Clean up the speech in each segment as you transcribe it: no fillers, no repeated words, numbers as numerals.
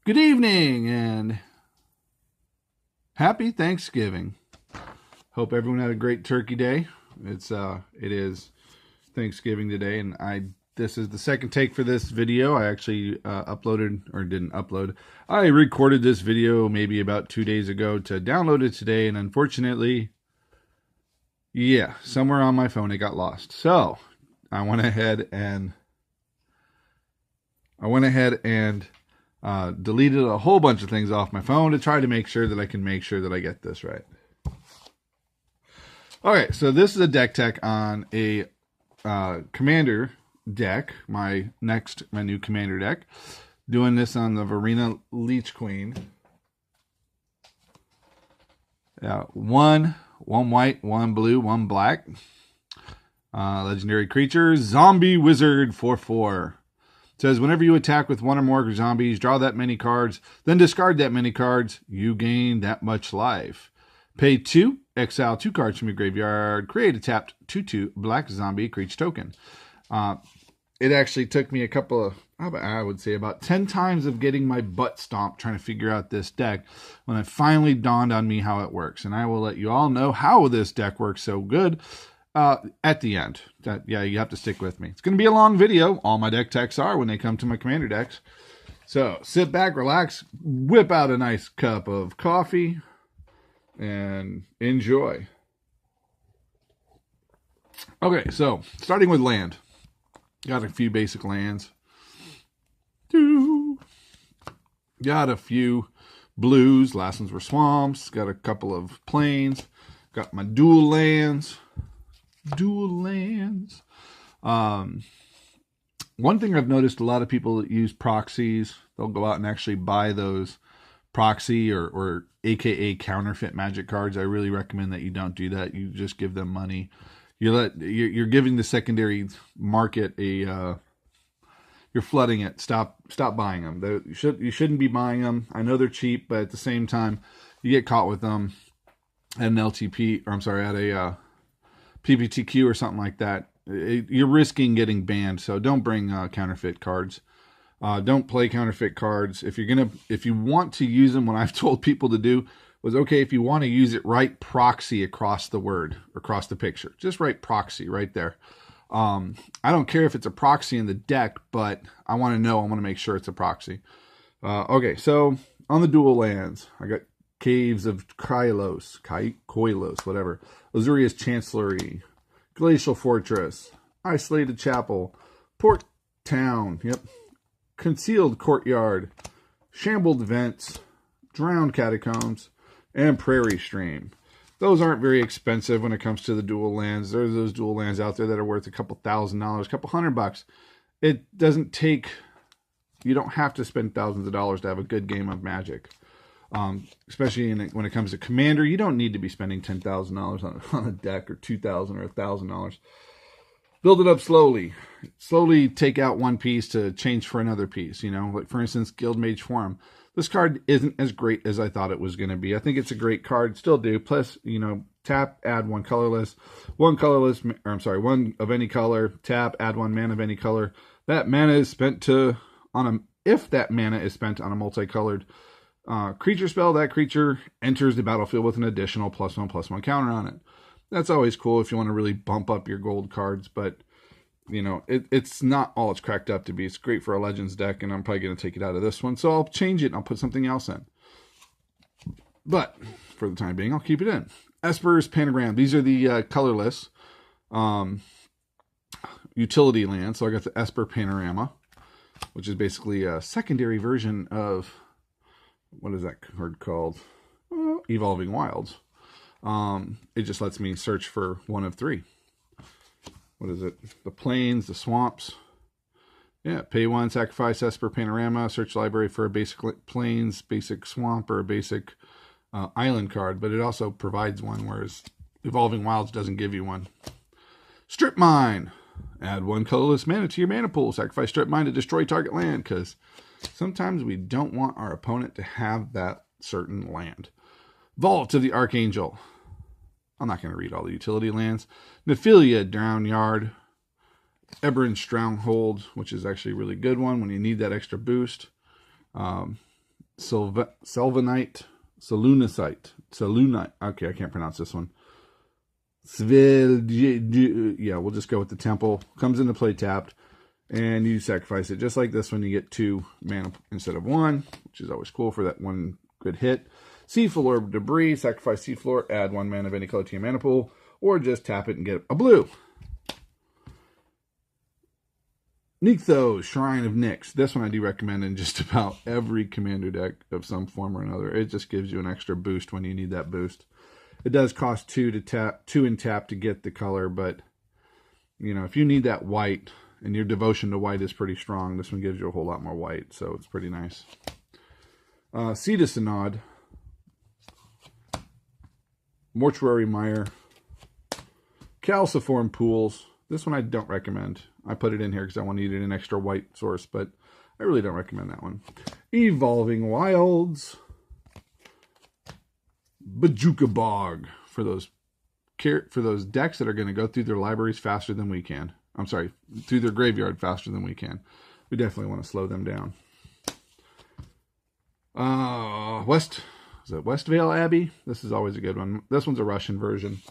Good evening and happy Thanksgiving. Hope everyone had a great turkey day. It is Thanksgiving today, and this is the second take for this video. I actually didn't upload. I recorded this video maybe about 2 days ago to download it today, and unfortunately, somewhere on my phone it got lost. So I went ahead and deleted a whole bunch of things off my phone to try to make sure that I get this right. Okay, so this is a deck tech on a commander deck, my new commander deck. Doing this on the Varina Leech Queen. One white, one blue, one black. Legendary creature, Zombie Wizard 4/4. Says, whenever you attack with one or more zombies, draw that many cards, then discard that many cards, you gain that much life. Pay 2, exile 2 cards from your graveyard, create a tapped 2/2 black zombie creature token. It actually took me about 10 times of getting my butt stomped trying to figure out this deck when it finally dawned on me how it works. And I will let you all know how this deck works so good at the end. You have to stick with me. It's going to be a long video. All my deck techs are when they come to my commander decks. So sit back, relax, whip out a nice cup of coffee, and enjoy. Okay, so starting with land. Got a few basic lands. Got a few blues. Last ones were swamps. Got a couple of plains. Got my dual lands. One thing I've noticed, a lot of people that use proxies, they'll go out and actually buy those proxy or AKA counterfeit magic cards. I really recommend that you don't do that. You just give them money. You're giving the secondary market you're flooding it. Stop buying them. You shouldn't be buying them. I know they're cheap, but at the same time, you get caught with them at an LTP, or I'm sorry, at a PPTQ or something like that. You're risking getting banned. So don't bring counterfeit cards. Don't play counterfeit cards. If you want to use them, what I've told people to do was, okay, if you want to use it, write proxy across the word, across the picture. Just write proxy right there. I don't care if it's a proxy in the deck, but I want to make sure it's a proxy. Okay, so on the dual lands, I got Caves of Koilos, whatever. Azuria's Chancellery, Glacial Fortress, Isolated Chapel, Port Town, Concealed Courtyard, Shambled Vents, Drowned Catacombs, and Prairie Stream. Those aren't very expensive when it comes to the dual lands. There's those dual lands out there that are worth a couple $1,000s, a couple $100. It doesn't take, you don't have to spend thousands of dollars to have a good game of Magic. Especially when it comes to Commander, you don't need to be spending $10,000 on a deck, or $2,000 or $1,000. Build it up slowly. Slowly take out one piece to change for another piece. Like for instance, Guildmage Forum. This card isn't as great as I thought it was going to be. I think it's a great card, still do. Plus, tap, add one of any color. Tap, add one mana of any color. That mana is spent if that mana is spent on a multicolored creature spell, that creature enters the battlefield with an additional +1/+1 counter on it. That's always cool if you want to really bump up your gold cards, but it's not all it's cracked up to be. It's great for a Legends deck, and I'm probably going to take it out of this one, so I'll change it and I'll put something else in. But for the time being, I'll keep it in. Esper's Pentagram. These are the colorless utility lands. So I got the Esper Panorama, which is basically a secondary version of, what is that card called? Evolving Wilds. It just lets me search for one of 3. What is it? The plains, the swamps. Pay 1, sacrifice Esper Panorama, search library for a basic plains, basic swamp, or a basic island card, but it also provides one, whereas Evolving Wilds doesn't give you one. Strip Mine. Add 1 colorless mana to your mana pool. Sacrifice Strip Mine to destroy target land, because sometimes we don't want our opponent to have that certain land. Vault of the Archangel. I'm not going to read all the utility lands. Nephilia, Drown Yard. Eberron Stronghold, which is actually a really good one when you need that extra boost. Selvanite, Selunite. Okay, I can't pronounce this one. Yeah, we'll just go with the temple. Comes into play tapped, and you sacrifice it just like this one. You get 2 mana instead of 1, which is always cool for that one good hit. Seafloor Debris, sacrifice Seafloor, add 1 mana of any color to your mana pool, or just tap it and get a blue. Nykthos, Shrine of Nyx. This one I do recommend in just about every commander deck of some form or another. It just gives you an extra boost when you need that boost. It does cost 2 to tap, 2 and tap to get the color, but you know, if you need that white and your devotion to white is pretty strong, this one gives you a whole lot more white, so it's pretty nice. Cetus Synod, Mortuary Mire, Calciform Pools. This one I don't recommend. I put it in here because I needed an extra white source, but I really don't recommend that one. Evolving Wilds, Bajuka Bog, for those decks that are going to go through their libraries faster than we can. I'm sorry, through their graveyard faster than we can. We definitely want to slow them down. Westvale Abbey? This is always a good one. This one's a Russian version.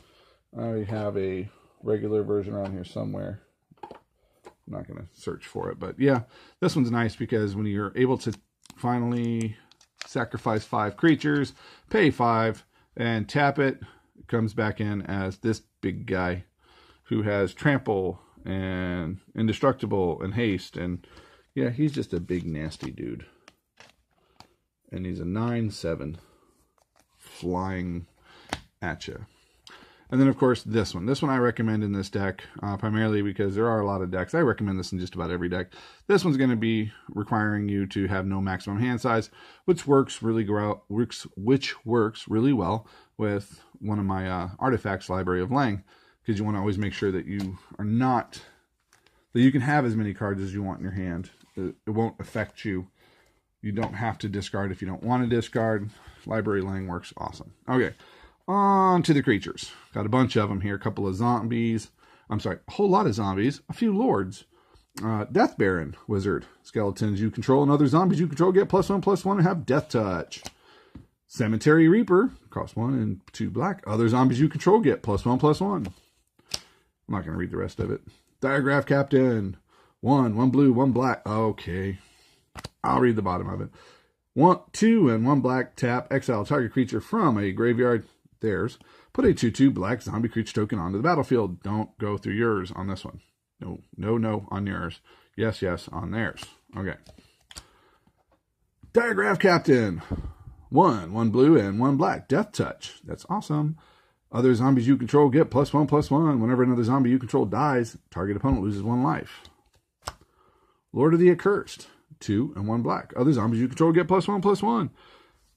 I have a regular version around here somewhere. I'm not going to search for it, but yeah, this one's nice because when you're able to finally sacrifice 5 creatures, pay 5, and tap it, it comes back in as this big guy who has trample and indestructible and haste, and yeah, he's just a big nasty dude. And he's a 9/7 flying at you. And then, of course, this one. This one I recommend in this deck, primarily because there are a lot of decks. I recommend this in just about every deck. This one's going to be requiring you to have no maximum hand size, which works really well with one of my artifacts, Library of Lang, because you want to always make sure that you can have as many cards as you want in your hand. It won't affect you. You don't have to discard if you don't want to discard. Library Lang works awesome. Okay. On to the creatures. Got a bunch of them here. A couple of zombies. I'm sorry, a whole lot of zombies. A few lords. Death Baron, wizard. Skeletons you control and other zombies you control get +1/+1 and have death touch. Cemetery Reaper, cost 1 and 2 black. Other zombies you control get +1/+1. I'm not going to read the rest of it. Diagraph Captain, 1 blue, 1 black. Okay. I'll read the bottom of it. 2 and 1 black, tap, exile target creature from a graveyard. Theirs. Put a 2/2 black zombie creature token onto the battlefield. Don't go through yours on this one. No on yours. Yes on theirs. Okay. Diagraph Captain. 1 blue and 1 black. Death touch. That's awesome. Other zombies you control get +1/+1. Whenever another zombie you control dies, target opponent loses 1 life. Lord of the Accursed. 2 and 1 black. Other zombies you control get +1/+1.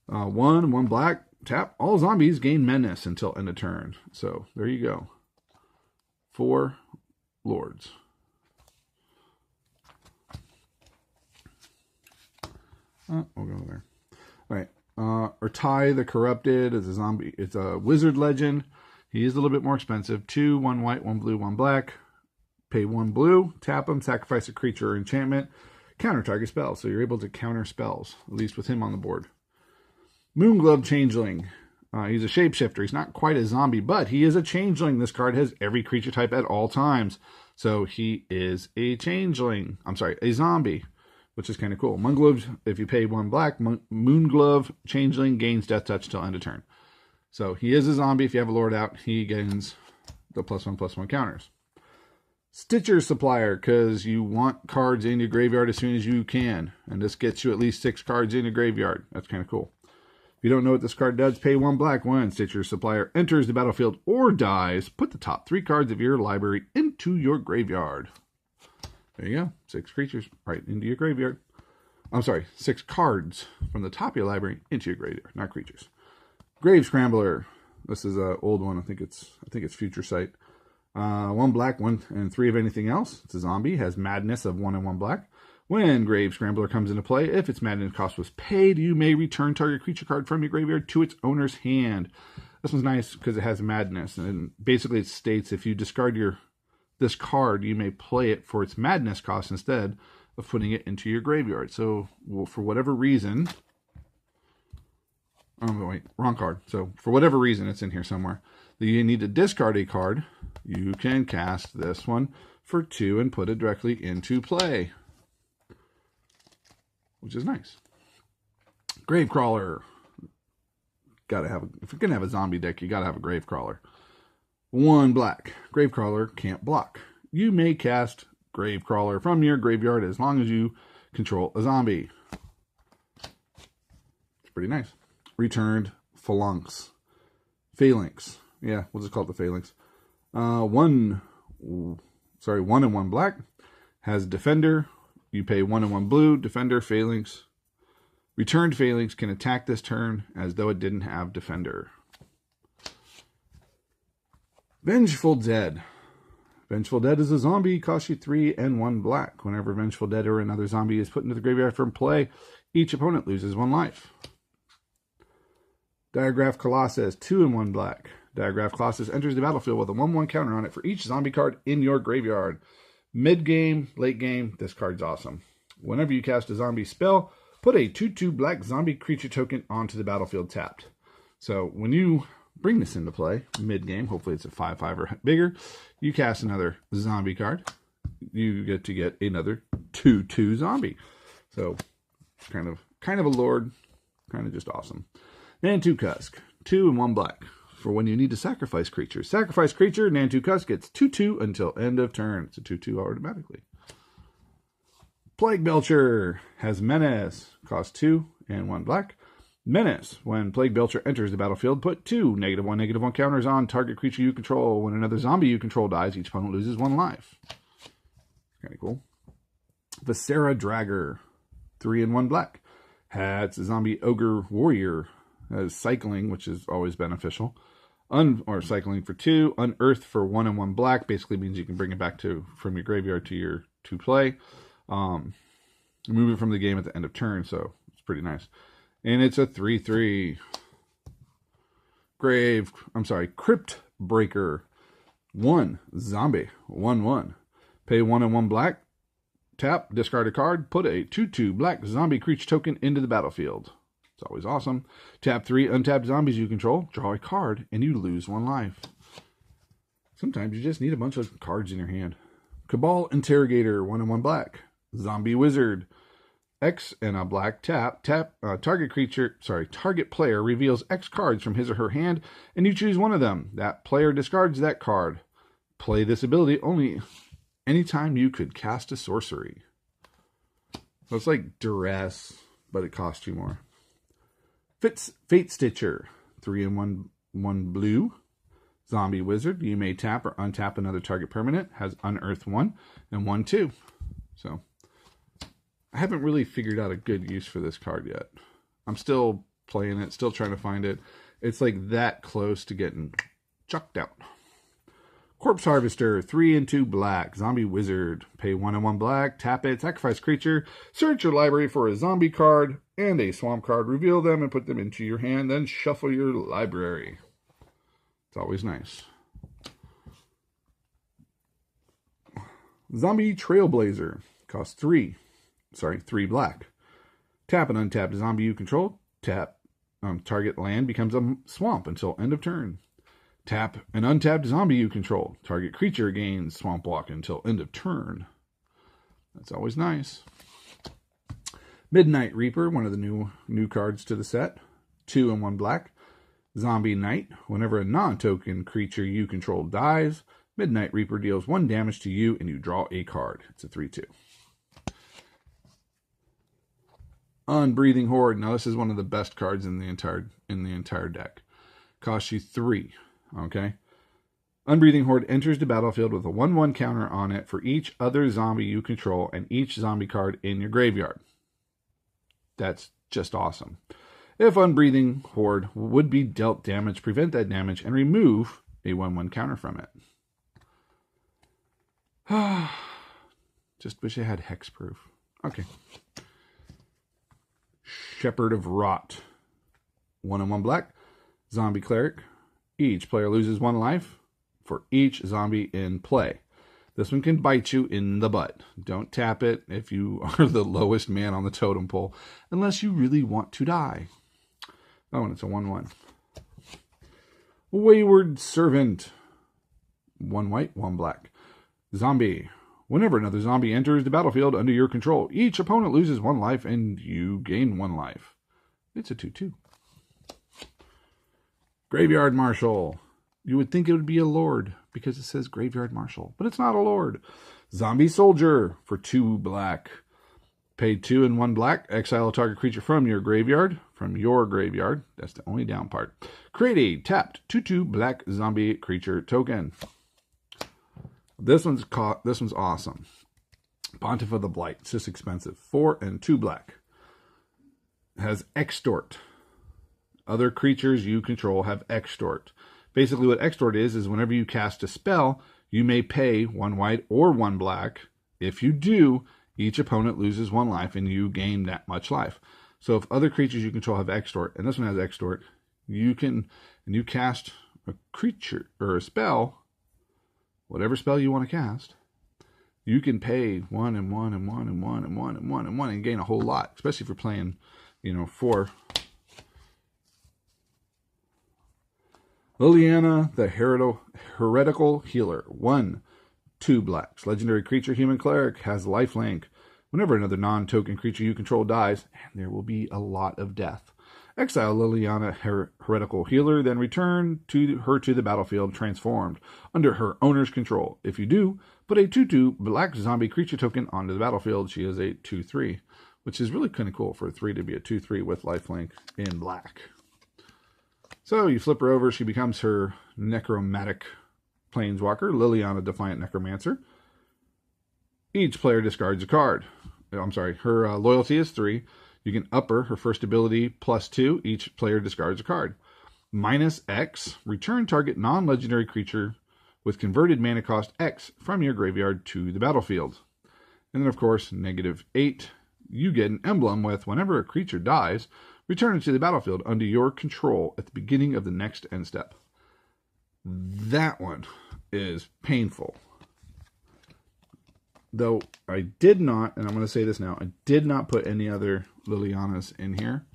1 and 1 black. Tap. All zombies gain menace until end of turn. So, there you go. 4 lords. We'll go there. All right. Urtai the Corrupted is a zombie. It's a wizard legend. He is a little bit more expensive. 2, 1 white, 1 blue, 1 black. Pay 1 blue. Tap him. Sacrifice a creature or enchantment. Counter target spell. So you're able to counter spells, at least with him on the board. Moonglove Changeling. He's a shapeshifter. He's not quite a zombie, but he is a changeling. This card has every creature type at all times. So he is a changeling. I'm sorry, a zombie, which is kind of cool. Moonglove, if you pay 1 black, Moonglove Changeling gains death touch till end of turn. So he is a zombie. If you have a lord out, he gains the +1/+1 counters. Stitcher Supplier, because you want cards in your graveyard as soon as you can. And this gets you at least 6 cards in your graveyard. That's kind of cool. If you don't know what this card does, pay 1 black. When Stitcher Supplier enters the battlefield or dies, put the top 3 cards of your library into your graveyard. There you go. 6 creatures right into your graveyard. I'm sorry, 6 cards from the top of your library into your graveyard, not creatures. Grave Scrambler. This is an old one. I think it's Future Sight. 1 black, 1 and 3 of anything else. It's a zombie. Has madness of 1 and 1 black. When Grave Scrambler comes into play, if its madness cost was paid, you may return target creature card from your graveyard to its owner's hand. This one's nice because it has madness, and basically it states if you discard this card, you may play it for its madness cost instead of putting it into your graveyard. So, for whatever reason, Oh, wait, wrong card. So for whatever reason, it's in here somewhere. You need to discard a card. You can cast this one for 2 and put it directly into play, which is nice. Gravecrawler. Gotta have, if you're gonna have a zombie deck, you gotta have a Gravecrawler. 1 black. Gravecrawler can't block. You may cast Gravecrawler from your graveyard as long as you control a zombie. It's pretty nice. Returned Phalanx. Phalanx. Yeah, we'll just call it the Phalanx. 1 and 1 black. Has Defender. You pay 1 and 1 blue. Defender, Phalanx. Returned Phalanx can attack this turn as though it didn't have Defender. Vengeful Dead. Vengeful Dead is a zombie. Costs you 3 and 1 black. Whenever Vengeful Dead or another zombie is put into the graveyard from play, each opponent loses 1 life. Diagraph Colossus. 2 and 1 black. Diagraph Colossus enters the battlefield with a 1/1 counter on it for each zombie card in your graveyard. Mid-game, late game, this card's awesome. Whenever you cast a zombie spell, put a 2/2 black zombie creature token onto the battlefield tapped. So when you bring this into play, mid-game, hopefully it's a 5/5 or bigger, you cast another zombie card. You get to get another 2/2 zombie. So kind of a lord, kind of just awesome. Nantu Cusk, 2 and 1 black. For when you need to sacrifice creatures. Sacrifice creature, Nantu Cusk gets 2/2 until end of turn. It's a 2/2 automatically. Plague Belcher has Menace. Costs 2 and 1 black. Menace. When Plague Belcher enters the battlefield, put 2 -1/-1 counters on target creature you control. When another zombie you control dies, each opponent loses 1 life. Kind of cool. Viscera Dragger. 3 and 1 black. It's a zombie ogre warrior. Has cycling, which is always beneficial. Or cycling for 2. Unearth for 1 and 1 black. Basically means you can bring it back from your graveyard to your play. Move it from the game at the end of turn, so it's pretty nice. And it's a 3/3. Crypt Breaker. 1 zombie. 1/1. Pay 1 and 1 black. Tap, discard a card, put a 2/2 black zombie creature token into the battlefield. It's always awesome. Tap 3 untapped zombies you control, draw a card, and you lose 1 life. Sometimes you just need a bunch of cards in your hand. Cabal Interrogator, 1 and 1 black. Zombie Wizard. X and a black tap. Target player reveals X cards from his or her hand, and you choose one of them. That player discards that card. Play this ability only anytime you could cast a sorcery. So it's like Duress, but it costs you more. Fate Stitcher. 3 and 1 blue. Zombie Wizard. You may tap or untap another target permanent. Has Unearth 1 and 1/2. So I haven't really figured out a good use for this card yet. I'm still playing it, still trying to find it. It's like that close to getting chucked out. Corpse Harvester, 3 and 2 black. Zombie Wizard. Pay 1 and 1 black. Tap it. Sacrifice creature. Search your library for a zombie card and a swamp card. Reveal them and put them into your hand. Then shuffle your library. It's always nice. Zombie Trailblazer. Costs 3 black. Tap an untapped zombie you control. Tap target land becomes a swamp until end of turn. Tap an untapped zombie you control. Target creature gains swamp walk until end of turn. That's always nice. Midnight Reaper, one of the new cards to the set. 2 and 1 black. Zombie Knight. Whenever a non-token creature you control dies, Midnight Reaper deals 1 damage to you and you draw a card. It's a 3/2. Unbreathing Horde. Now this is one of the best cards in the entire deck. Costs you 3. Okay. Unbreathing Horde enters the battlefield with a 1/1 counter on it for each other zombie you control and each zombie card in your graveyard. That's just awesome. If Unbreathing Horde would be dealt damage, prevent that damage and remove a 1/1 counter from it. Just wish I had hexproof. Okay. Shepherd of Rot. 1 and 1 black. Zombie Cleric. Each player loses 1 life for each zombie in play. This one can bite you in the butt. Don't tap it if you are the lowest man on the totem pole, unless you really want to die. Oh, and it's a 1/1. Wayward Servant. 1 white, 1 black. Zombie. Whenever another zombie enters the battlefield under your control, each opponent loses 1 life and you gain 1 life. It's a 2/2. Graveyard Marshal. You would think it would be a lord because it says Graveyard Marshal, but it's not a lord. Zombie Soldier for 2 black. Pay 2 and 1 black. Exile a target creature from your graveyard. From your graveyard. That's the only down part. Create a tapped 2/2 black zombie creature token. This one's awesome. Pontiff of the Blight. It's just expensive. 4 and 2 black. It has Extort. Other creatures you control have Extort. Basically what Extort is whenever you cast a spell, you may pay 1 white or 1 black. If you do, each opponent loses 1 life and you gain that much life. So if other creatures you control have Extort, and this one has Extort, you cast a creature or a spell, whatever spell you want to cast, you can pay 1 and 1 and 1 and 1 and 1 and 1 and 1 and gain a whole lot, especially if you're playing, 4. Liliana, the Heretical Healer. 1, 2 blacks. Legendary creature, human cleric, has lifelink. Whenever another non-token creature you control dies, and there will be a lot of death, exile Liliana, Heretical Healer, then return her to the battlefield transformed under her owner's control. If you do, put a 2/2 black zombie creature token onto the battlefield. She is a 2/3, which is really kind of cool for a 3 to be a 2/3 with lifelink in black. So you flip her over, she becomes her Necromantic Planeswalker, Liliana Defiant Necromancer. Each player discards a card. I'm sorry, her loyalty is 3. You can up her first ability +2. Each player discards a card. -X, return target non-legendary creature with converted mana cost X from your graveyard to the battlefield. And then, of course, -8, you get an emblem with whenever a creature dies, return it to the battlefield under your control at the beginning of the next end step. That one is painful. Though I did not, and I'm going to say this now, I did not put any other Lilianas in here.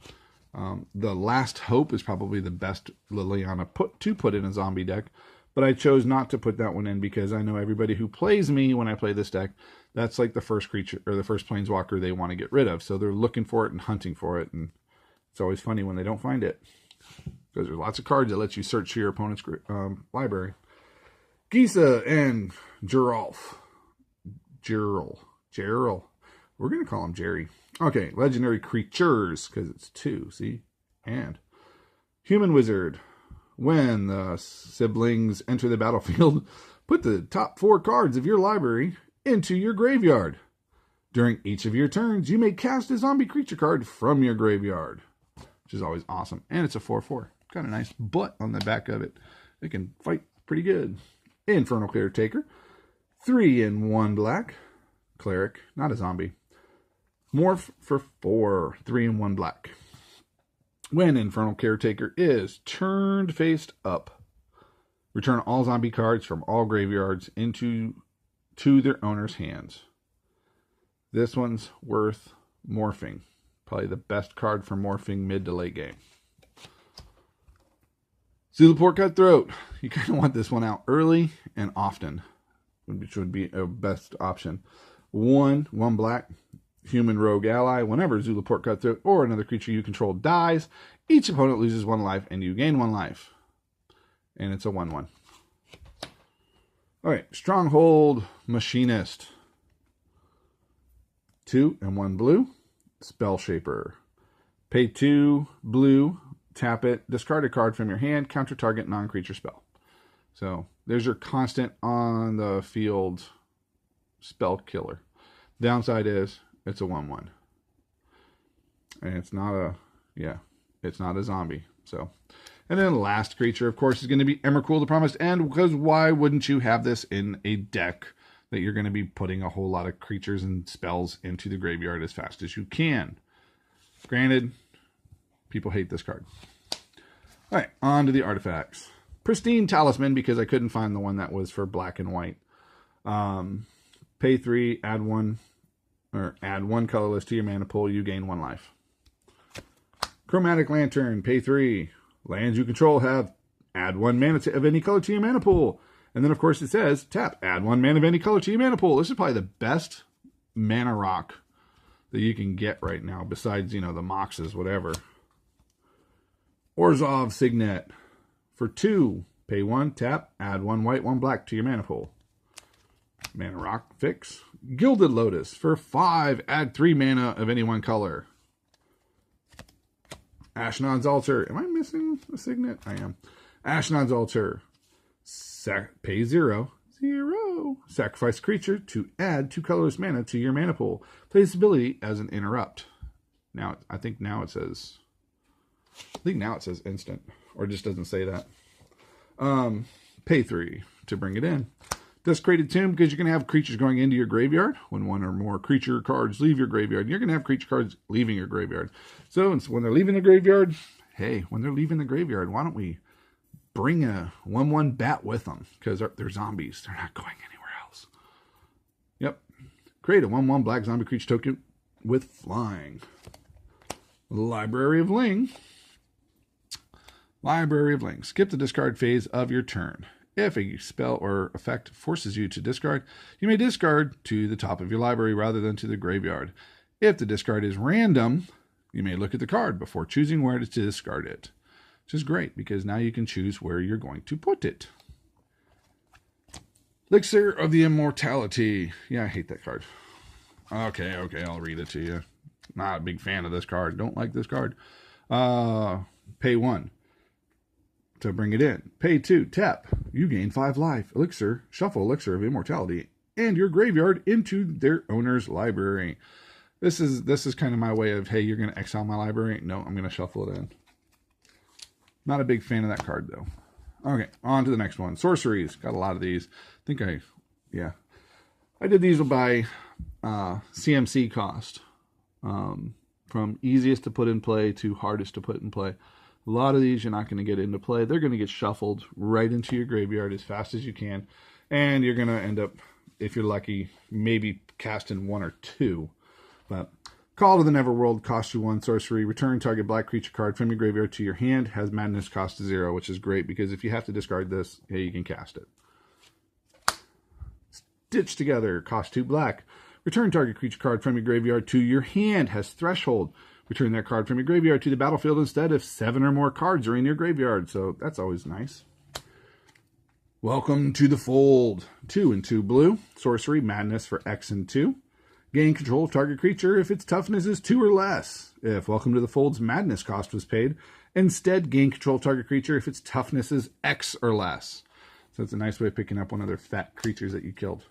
The Last Hope is probably the best Liliana to put in a zombie deck, but I chose not to put that one in because I know everybody who plays me when I play this deck, that's like the first creature or the first planeswalker they want to get rid of. So they're looking for it and hunting for it, and it's always funny when they don't find it because there's lots of cards that let you search your opponent's library. Gisa and Geralf. Gerald. We're going to call him Jerry. Okay, legendary creatures, because it's 2, see? And Human Wizard. When the siblings enter the battlefield, put the top 4 cards of your library into your graveyard. During each of your turns, you may cast a zombie creature card from your graveyard, which is always awesome. And it's a 4/4. Got a nice butt on the back of it. It can fight pretty good. Infernal Caretaker. 3 and 1 black. Cleric, not a zombie. Morph for 4. 3 and 1 black. When Infernal Caretaker is turned face up, return all zombie cards from all graveyards to their owner's hands. This one's worth morphing. Probably the best card for morphing mid to late game. Zulaport Cutthroat. You kind of want this one out early and often, which would be a best option. 1 black, human rogue ally. Whenever Zulaport Cutthroat or another creature you control dies, each opponent loses 1 life and you gain 1 life. And it's a 1/1. All right, Stronghold Machinist. 2 and 1 blue. Spell Shaper. Pay 2 blue, tap it, discard a card from your hand, counter target non-creature spell. So there's your constant on the field spell killer. Downside is it's a 1/1. And it's not a zombie. So, and then the last creature, of course, is going to be Emrakul the Promised End, because why wouldn't you have this in a deck that you're going to be putting a whole lot of creatures and spells into the graveyard as fast as you can? Granted, people hate this card. All right, on to the artifacts. Pristine Talisman, because I couldn't find the one that was for black and white. Pay 3, add 1 colorless to your mana pool. You gain 1 life. Chromatic Lantern, pay 3. Lands you control have add 1 mana of any color to your mana pool. And then, of course, it says, tap, add 1 mana of any color to your mana pool. This is probably the best mana rock that you can get right now, besides, you know, the Moxes, whatever. Orzhov Signet. For 2, pay 1, tap, add 1 white, 1 black to your mana pool. Mana rock fix. Gilded Lotus. For 5, add 3 mana of any one color. Ashnod's Altar. Am I missing a Signet? I am. Ashnod's Altar. Pay 0. Sacrifice creature to add 2 colorless mana to your mana pool. Play this ability as an interrupt. Now, I think now it says instant. Or it just doesn't say that. Pay 3 to bring it in. Desecrated Tomb, because you're going to have creatures going into your graveyard. When 1 or more creature cards leave your graveyard, you're going to have creature cards leaving your graveyard. So when they're leaving the graveyard, hey, when they're leaving the graveyard, why don't we bring a 1/1 bat with them? Because they're zombies. They're not going anywhere else. Yep. Create a 1/1 black zombie creature token with flying. Library of Ling. Library of Ling. Skip the discard phase of your turn. If a spell or effect forces you to discard, you may discard to the top of your library rather than to the graveyard. If the discard is random, you may look at the card before choosing where to discard it. Which is great, because now you can choose where you're going to put it. Elixir of the Immortality. Yeah, I hate that card. Okay, I'll read it to you. Not a big fan of this card. Don't like this card. Pay 1 to bring it in. Pay 2, tap. You gain 5 life. Elixir, shuffle Elixir of Immortality and your graveyard into their owner's library. This is kind of my way of, hey, you're going to exile my library. No, I'm going to shuffle it in. Not a big fan of that card, though. Okay, on to the next one. Sorceries. Got a lot of these. I did these by CMC cost. From easiest to put in play to hardest to put in play. A lot of these you're not going to get into play. They're going to get shuffled right into your graveyard as fast as you can. And you're going to end up, if you're lucky, maybe casting 1 or 2. But Call to the Neverworld costs you 1 sorcery. Return target black creature card from your graveyard to your hand. Has madness cost 0, which is great because if you have to discard this, hey, you can cast it. Stitch Together costs 2 black. Return target creature card from your graveyard to your hand. Has threshold. Return that card from your graveyard to the battlefield instead if 7 or more cards are in your graveyard. So that's always nice. Welcome to the Fold. 2 and 2 blue. Sorcery, Madness for X and 2. Gain control of target creature if its toughness is 2 or less. If Welcome to the Fold's Madness cost was paid, instead gain control of target creature if its toughness is X or less. So it's a nice way of picking up one of their fat creatures that you killed.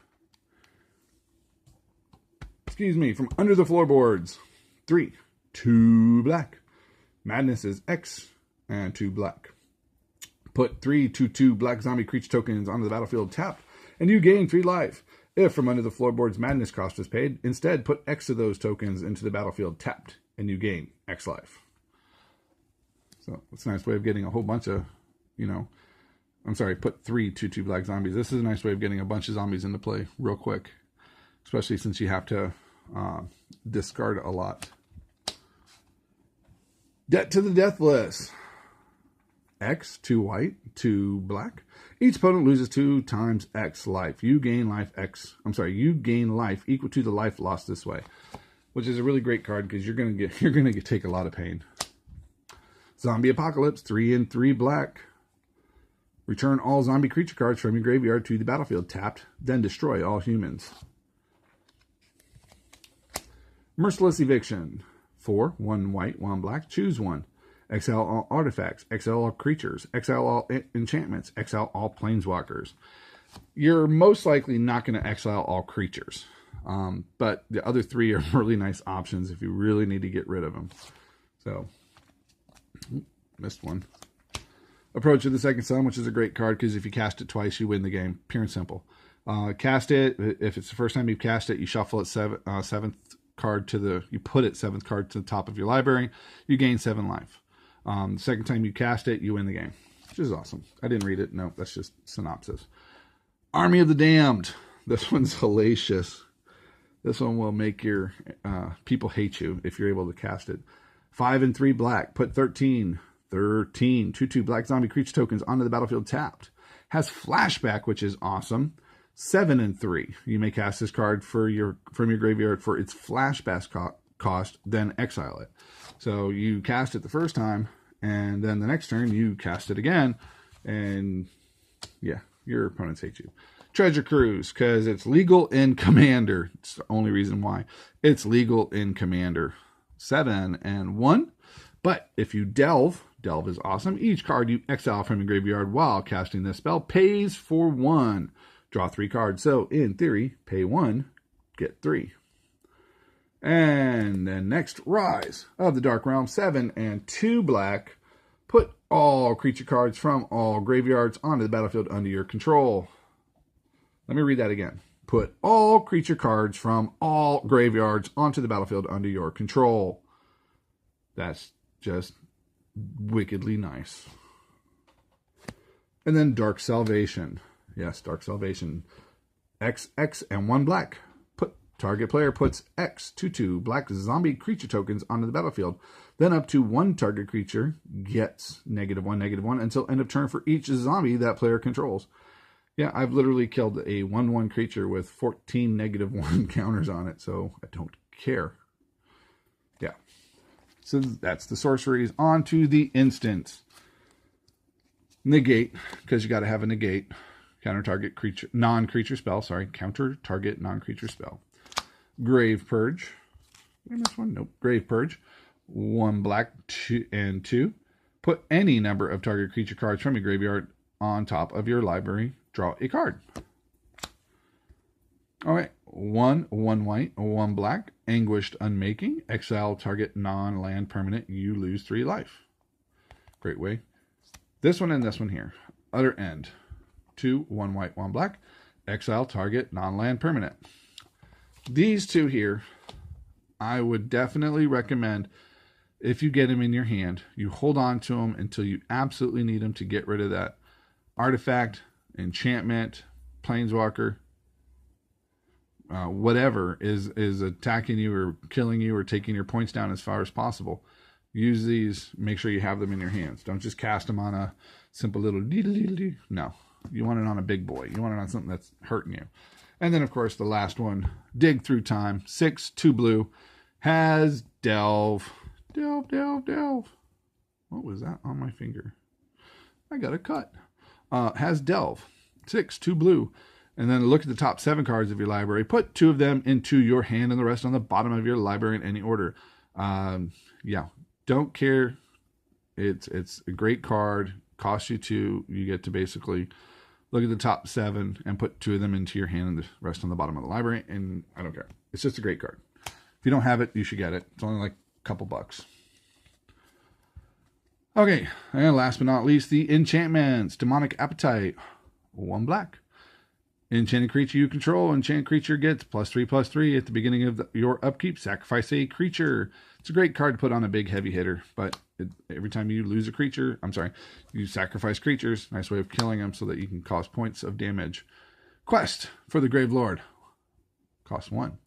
Excuse me, from under the floorboards. 3, 2 black. Madness is X and 2 black. Put 3 2/2 black zombie creature tokens onto the battlefield tapped, and you gain 3 life. If from under the floorboards Madness cost was paid, instead put X of those tokens into the battlefield tapped, and you gain X life. So it's a nice way of getting a whole bunch of, put 3 2/2 black zombies. This is a nice way of getting a bunch of zombies into play real quick, especially since you have to discard a lot. Debt to the Deathless. X, 2 white, 2 black. Each opponent loses 2 times X life. You gain life equal to the life lost this way, which is a really great card because you're gonna take a lot of pain. Zombie Apocalypse, 3 and 3 black. Return all zombie creature cards from your graveyard to the battlefield tapped, then destroy all humans. Merciless Eviction, 4, 1 white, 1 black. Choose 1. Exile all artifacts, exile all creatures, exile all enchantments, exile all planeswalkers. You're most likely not going to exile all creatures. But the other 3 are really nice options if you really need to get rid of them. So, missed one. Approach of the Second Sun, which is a great card because if you cast it twice, you win the game. Pure and simple. Cast it. If it's the first time you've cast it, you shuffle it 7th card to the, you put it 7th card to the top of your library. You gain 7 life. The second time you cast it, you win the game, which is awesome. I didn't read it. No, that's just synopsis. Army of the Damned. This one's hellacious. This one will make your people hate you if you're able to cast it. 5 and 3 black. Put 13. 2/2 black zombie creature tokens onto the battlefield tapped. Has flashback, which is awesome. 7 and 3. You may cast this card from your graveyard for its flashback cost, then exile it. So you cast it the first time, and then the next turn you cast it again, and yeah, your opponents hate you. Treasure Cruise, because it's legal in Commander. It's the only reason why. It's legal in Commander. 7 and 1. But if you delve is awesome. Each card you exile from your graveyard while casting this spell pays for 1. Draw 3 cards. So, in theory, pay 1, get 3. And then next, Rise of the Dark Realm. 7 and 2 black. Put all creature cards from all graveyards onto the battlefield under your control. Let me read that again. Put all creature cards from all graveyards onto the battlefield under your control. That's just wickedly nice. And then Dark Salvation. Yes, Dark Salvation. X and 1 black. Target player puts X 2/2 black zombie creature tokens onto the battlefield. Then up to 1 target creature gets -1/-1 until end of turn for each zombie that player controls. Yeah, I've literally killed a 1/1 creature with 14 -1 counters on it, so I don't care. Yeah. So that's the sorceries. On to the instants. Negate, because you got to have a negate. Counter target creature, non-creature spell. Sorry, counter target non-creature spell. Grave Purge. Did I miss one? Nope. Grave Purge. 1 black 2 and 2. Put any number of target creature cards from your graveyard on top of your library. Draw a card. All right. 1 white, 1 black. Anguished Unmaking. Exile target non-land permanent. You lose 3 life. Great way. This one and this one here. Other end. 2, 1 white, 1 black. Exile target non-land permanent. These two here, I would definitely recommend, if you get them in your hand, you hold on to them until you absolutely need them to get rid of that artifact, enchantment, planeswalker, whatever is attacking you or killing you or taking your points down as far as possible. Use these. Make sure you have them in your hands. Don't just cast them on a simple little dee-dee-dee-dee. No. You want it on a big boy. You want it on something that's hurting you. And then, of course, the last one, Dig Through Time. 6, 2 blue. Has Delve. Delve. What was that on my finger? I got a cut. Has Delve. 6, 2 blue. And then look at the top 7 cards of your library. Put 2 of them into your hand and the rest on the bottom of your library in any order. Yeah, don't care. It's a great card. Costs you 2. You get to basically look at the top 7 and put 2 of them into your hand and the rest on the bottom of the library. And I don't care. It's just a great card. If you don't have it, you should get it. It's only like a couple bucks. Okay. And last but not least, the enchantments. Demonic Appetite. 1 black. Enchanted creature you control. Enchanted creature gets +3/+3 at the beginning of your upkeep. Sacrifice a creature. It's a great card to put on a big heavy hitter, but every time you lose a creature, you sacrifice creatures. Nice way of killing them so that you can cause points of damage. Quest for the Grave Lord. Cost 1.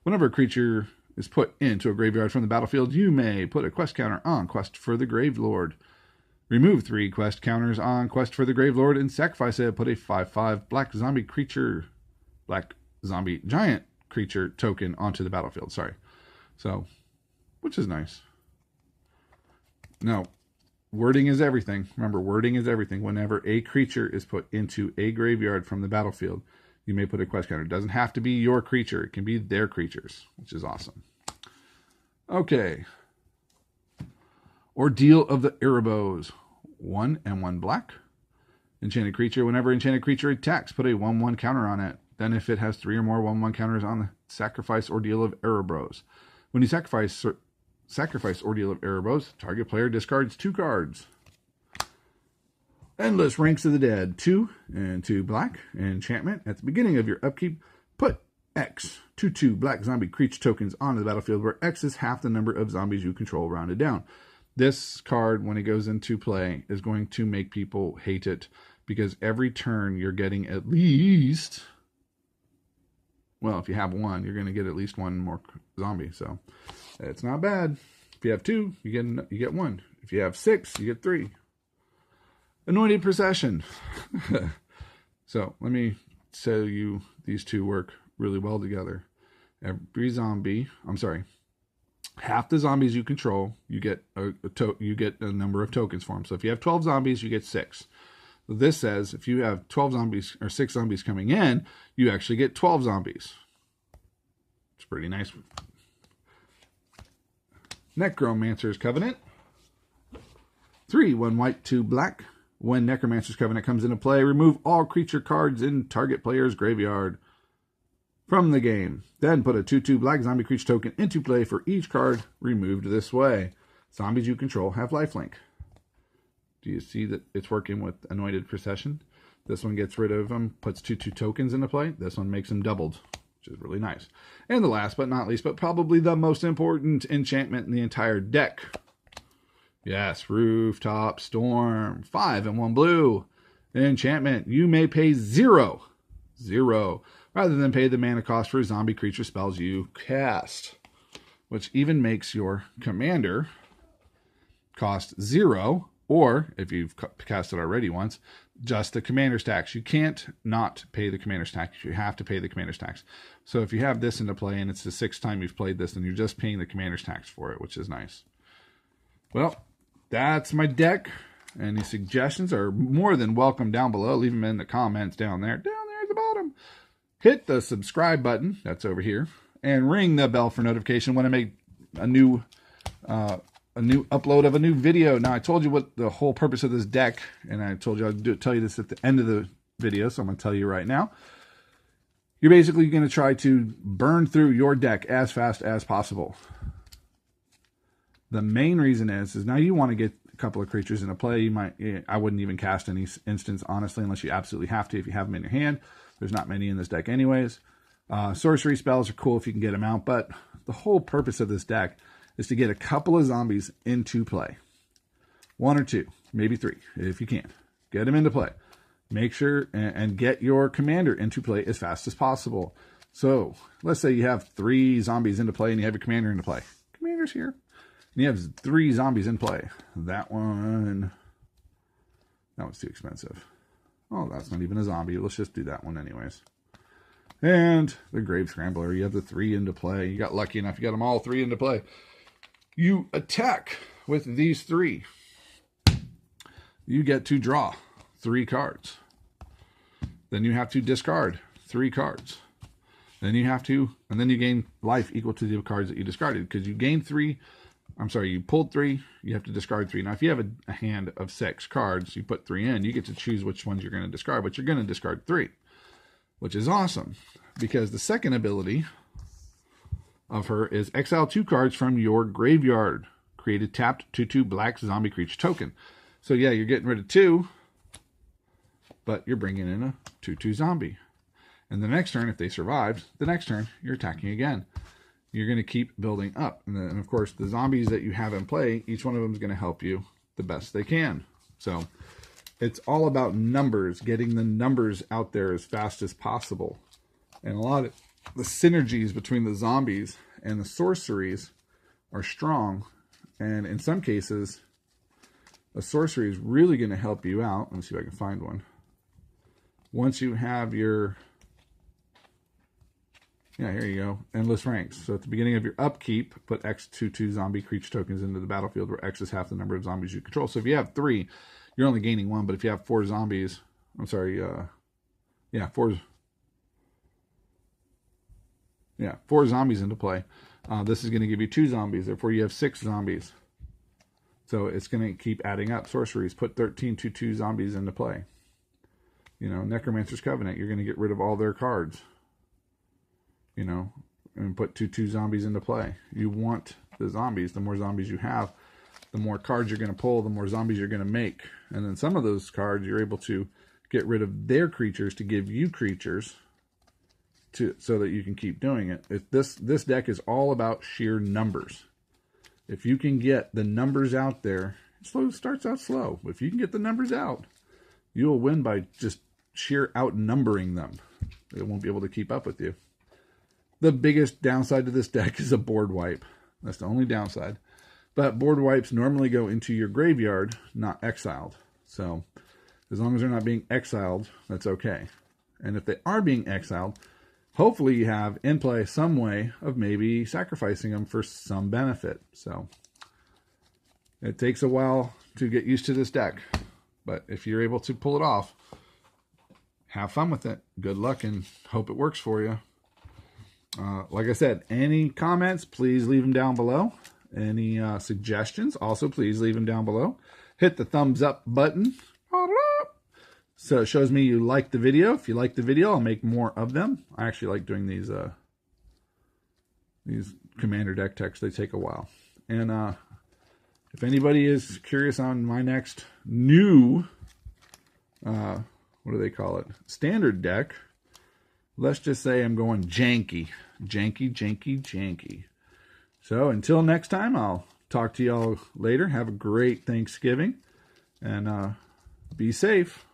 Whenever a creature is put into a graveyard from the battlefield, you may put a quest counter on Quest for the Grave Lord. Remove 3 quest counters on Quest for the Grave Lord and sacrifice it. Put a 5/5 black zombie giant creature token onto the battlefield. So, which is nice. Now, wording is everything. Remember, wording is everything. Whenever a creature is put into a graveyard from the battlefield, you may put a quest counter. It doesn't have to be your creature. It can be their creatures, which is awesome. Okay. Ordeal of the Erebos. 1 and 1 black. Enchanted creature. Whenever enchanted creature attacks, put a 1/1 counter on it. Then if it has 3 or more 1/1 counters on the sacrifice Ordeal of Erebos. When you sacrifice Ordeal of Erebos, target player discards 2 cards. Endless Ranks of the Dead. 2 and 2 black. Enchantment. At the beginning of your upkeep, put X 2/2 black zombie creature tokens onto the battlefield, where X is half the number of zombies you control rounded down. This card, when it goes into play, is going to make people hate it because every turn you're getting at least, well, if you have 1, you're going to get at least 1 more zombie. So it's not bad. If you have 2, you get 1. If you have 6, you get 3. Anointed Procession. So let me show you these two work really well together. Every zombie, half the zombies you control, you get a number of tokens for them. So if you have 12 zombies, you get 6. So this says if you have 12 zombies or 6 zombies coming in, you actually get 12 zombies. It's pretty nice. Necromancer's Covenant. 3, 1 white, 2 black. When Necromancer's Covenant comes into play, remove all creature cards in target player's graveyard from the game. Then put a 2/2 black zombie creature token into play for each card removed this way. Zombies you control have lifelink. Do you see that it's working with Anointed Procession? This one gets rid of them, puts 2/2 tokens into play. This one makes them doubled, which is really nice. And the last but not least, but probably the most important enchantment in the entire deck. Yes, Rooftop Storm. 5 and 1 blue. Enchantment. You may pay 0. Rather than pay the mana cost for zombie creature spells you cast. Which even makes your commander cost 0. Or, if you've cast it already once, just the commander's tax. You can't not pay the commander's tax. You have to pay the commander's tax. So if you have this into play and it's the 6th time you've played this, then you're just paying the commander's tax for it, which is nice. Well, that's my deck. Any suggestions are more than welcome down below. Leave them in the comments down there at the bottom. Hit the subscribe button, that's over here, and ring the bell for notification when I make a new upload of a new video. Now, I told you what the whole purpose of this deck, and I told you I'd tell you this at the end of the video, so I'm going to tell you right now. You're basically going to try to burn through your deck as fast as possible. The main reason is now you want to get a couple of creatures into play. I wouldn't even cast any instance, honestly, unless you absolutely have to. If you have them in your hand, there's not many in this deck anyways. Sorcery spells are cool if you can get them out, but the whole purpose of this deck is to get a couple of zombies into play. 1 or 2, maybe 3, if you can. Get them into play. Make sure and get your commander into play as fast as possible. So let's say you have 3 zombies into play and you have your commander into play. Commander's here. And you have 3 zombies in play. That one's too expensive. Oh, that's not even a zombie. Let's just do that one anyways. And the Grave Scrambler. You have the 3 into play. You got lucky enough. You got them all 3 into play. You attack with these 3. You get to draw 3 cards. Then you have to discard 3 cards. Then you gain life equal to the cards that you discarded. Because you gained 3... you pulled 3, you have to discard 3. Now, if you have a hand of 6 cards, you put 3 in, you get to choose which ones you're going to discard, but you're going to discard 3, which is awesome, because the second ability of her is exile 2 cards from your graveyard. Create a tapped 2/2 black zombie creature token. So, yeah, you're getting rid of 2, but you're bringing in a 2/2 zombie. And the next turn, if they survived, the next turn, you're attacking again. You're going to keep building up. And of course, the zombies that you have in play, each one of them is going to help you the best they can. So it's all about numbers, getting the numbers out there as fast as possible. And a lot of the synergies between the zombies and the sorceries are strong. And in some cases, a sorcery is really going to help you out. Let me see if I can find one. Once you have your... Yeah, here you go. Endless ranks. So at the beginning of your upkeep, put X 2/2 zombie creature tokens into the battlefield where X is half the number of zombies you control. So if you have 3, you're only gaining 1. But if you have 4 zombies, 4 zombies into play. This is going to give you 2 zombies. Therefore, you have 6 zombies. So it's going to keep adding up. Sorceries, put 13 2/2 zombies into play. Necromancer's Covenant, you're going to get rid of all their cards. And put 2/2 zombies into play. You want the zombies. The more zombies you have, the more cards you're going to pull, the more zombies you're going to make. And then some of those cards, you're able to get rid of their creatures to give you creatures so that you can keep doing it. This deck is all about sheer numbers. If you can get the numbers out there, it starts out slow. But if you can get the numbers out, you will win by just sheer outnumbering them. They won't be able to keep up with you. The biggest downside to this deck is a board wipe. That's the only downside. But board wipes normally go into your graveyard, not exiled. So as long as they're not being exiled, that's okay. And if they are being exiled, hopefully you have in play some way of maybe sacrificing them for some benefit. So it takes a while to get used to this deck. But if you're able to pull it off, have fun with it. Good luck and hope it works for you. Like I said, any comments, please leave them down below. Any suggestions, also please leave them down below. Hit the thumbs up button, so it shows me you like the video. If you like the video, I'll make more of them. I actually like doing these commander deck techs. They take a while. And if anybody is curious on my next new, what do they call it, standard deck, let's just say I'm going janky. So until next time, I'll talk to y'all later. Have a great Thanksgiving, and be safe.